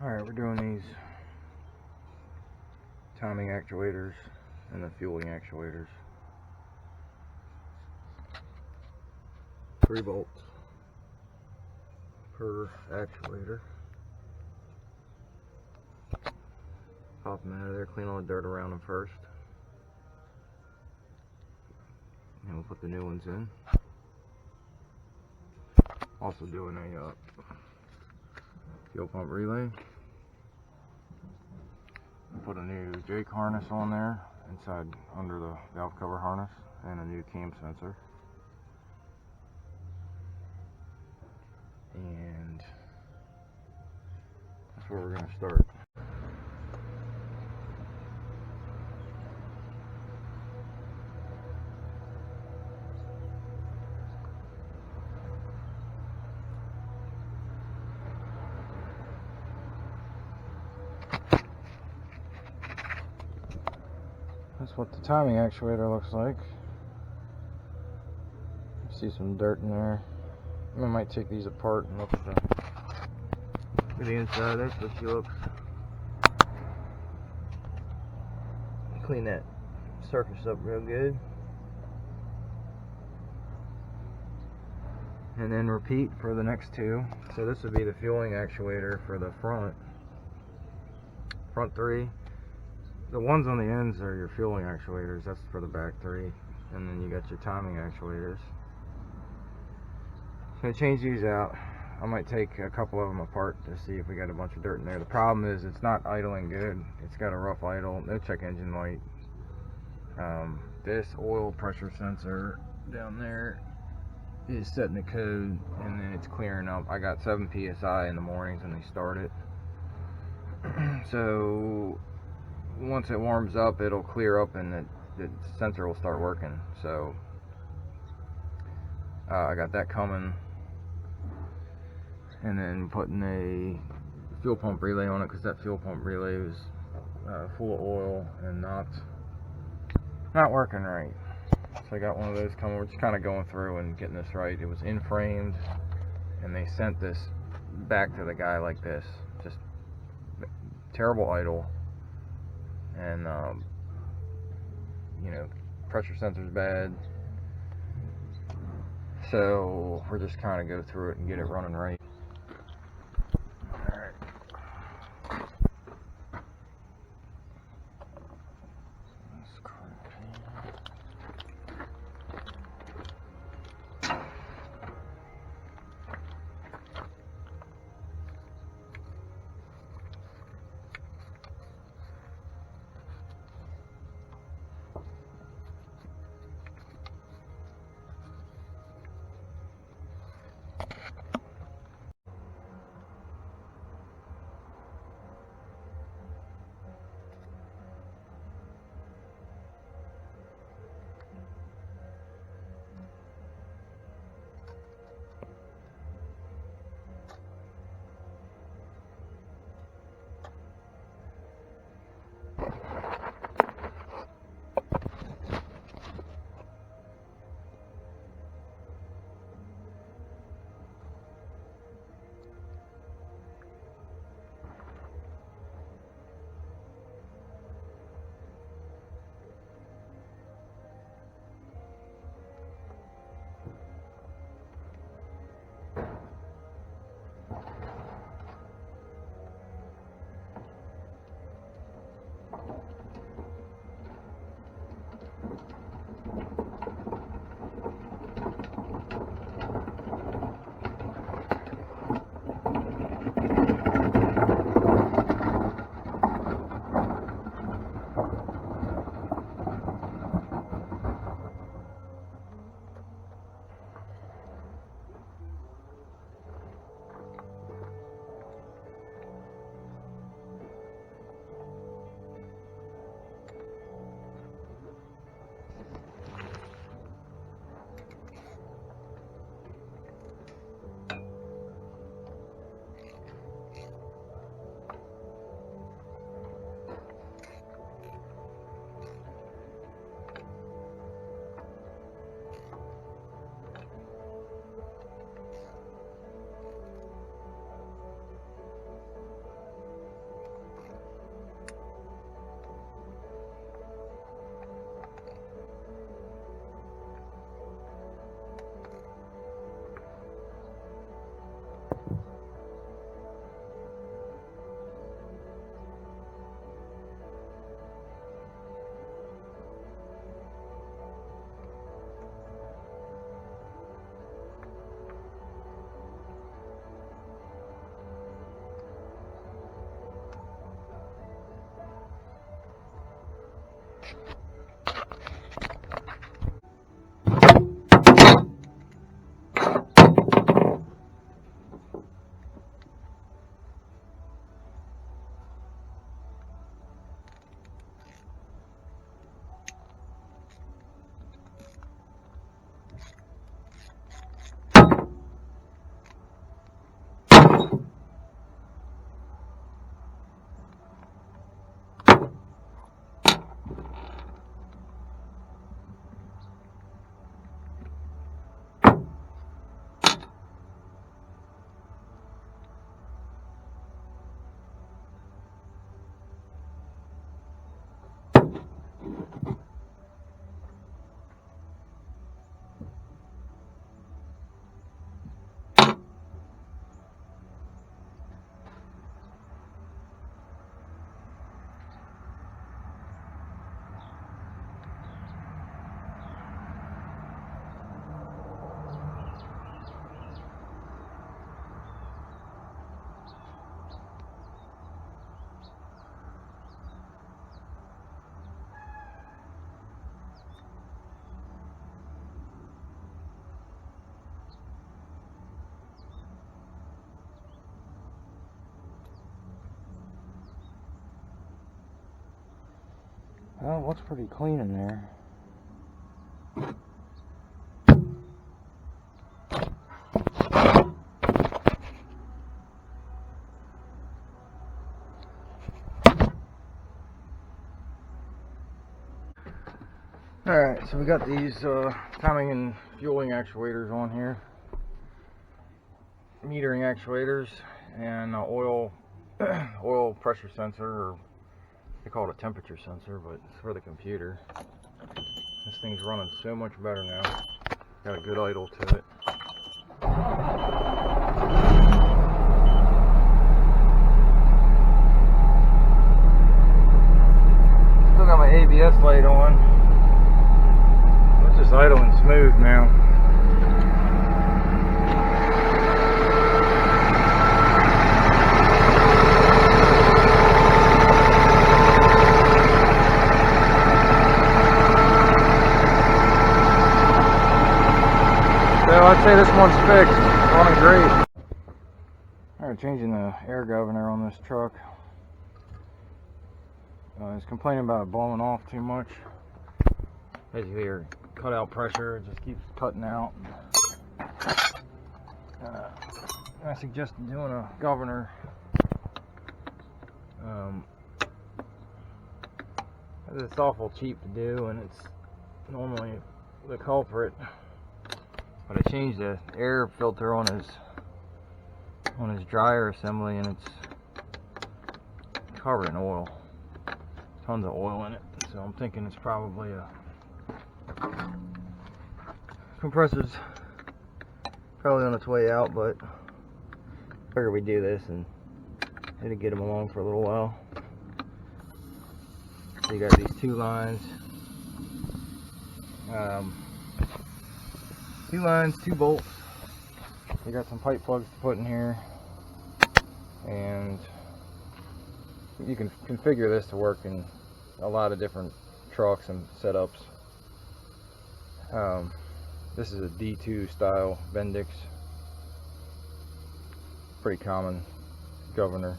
Alright, we're doing these timing actuators and the fueling actuators. 3 volts per actuator. Pop them out of there, clean all the dirt around them first. And we'll put the new ones in. Also doing a fuel pump relay. Put a new Jake harness on there inside under the valve cover harness and a new cam sensor. And that's where we're going to start. That's what the timing actuator looks like. See some dirt in there. I might take these apart and look at the inside. That's what she looks. Clean that surface up real good. And then repeat for the next two. So this would be the fueling actuator for the front 3. The ones on the ends are your fueling actuators. That's for the back 3. And then you got your timing actuators. I'm going to change these out. I might take a couple of them apart to see if we got a bunch of dirt in there. The problem is it's not idling good. It's got a rough idle. No check engine light. This oil pressure sensor down there is setting the code, and then it's clearing up. I got 7 psi in the mornings when they start it. So once it warms up, it'll clear up and the sensor will start working. So I got that coming, and then putting a fuel pump relay on it, because that fuel pump relay was full of oil and not working right. So I got one of those coming. We're just kind of going through and getting this right. It was in-framed, and they sent this back to the guy like this. Just terrible idle, and you know, pressure sensor's bad. So we're just kind of go through it and get it running right. Alright. Well, it looks pretty clean in there. Alright, so we got these timing and fueling actuators on here. Metering actuators and oil pressure sensor, or they call it a temperature sensor, but it's for the computer. This thing's running so much better now. Got a good idle to it. Still got my ABS light on. It's just idling smooth now. So I'd say this one's fixed. It's running great. Alright, changing the air governor on this truck. I was complaining about it blowing off too much. As you hear, cutout pressure, it just keeps cutting out. I suggested doing a governor. It's awful cheap to do, and it's normally the culprit. But I changed the air filter on his dryer assembly, and it's covered in oil. Tons of oil in it. So I'm thinking it's probably a compressor's probably on its way out, but I figured we'd do this and it'll get them along for a little while. So you got these two lines, two bolts. You got some pipe plugs to put in here, and you can configure this to work in a lot of different trucks and setups. This is a D2 style Bendix. Pretty common governor.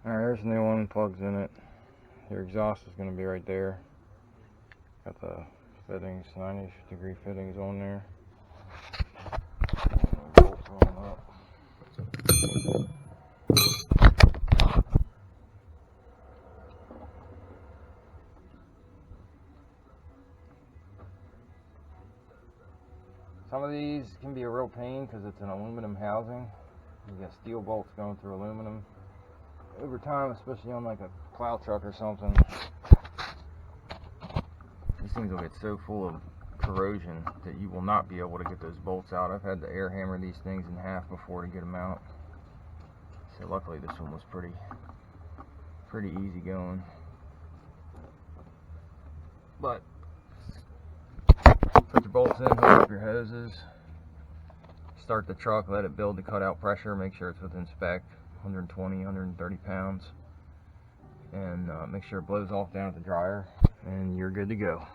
Alright, there's the new one, plugs in it. Your exhaust is going to be right there. Got the fittings, 90-degree fittings on there. Bolts on up. Some of these can be a real pain because it's an aluminum housing. You got steel bolts going through aluminum. Over time, especially on like a plow truck or something, these things will get so full of corrosion that you will not be able to get those bolts out. I've had to air hammer these things in half before to get them out. So luckily this one was pretty easy going. But put your bolts in, hook up your hoses, start the truck, let it build the cutout pressure, make sure it's within spec, 120, 130 pounds, and make sure it blows off down at the dryer, and you're good to go.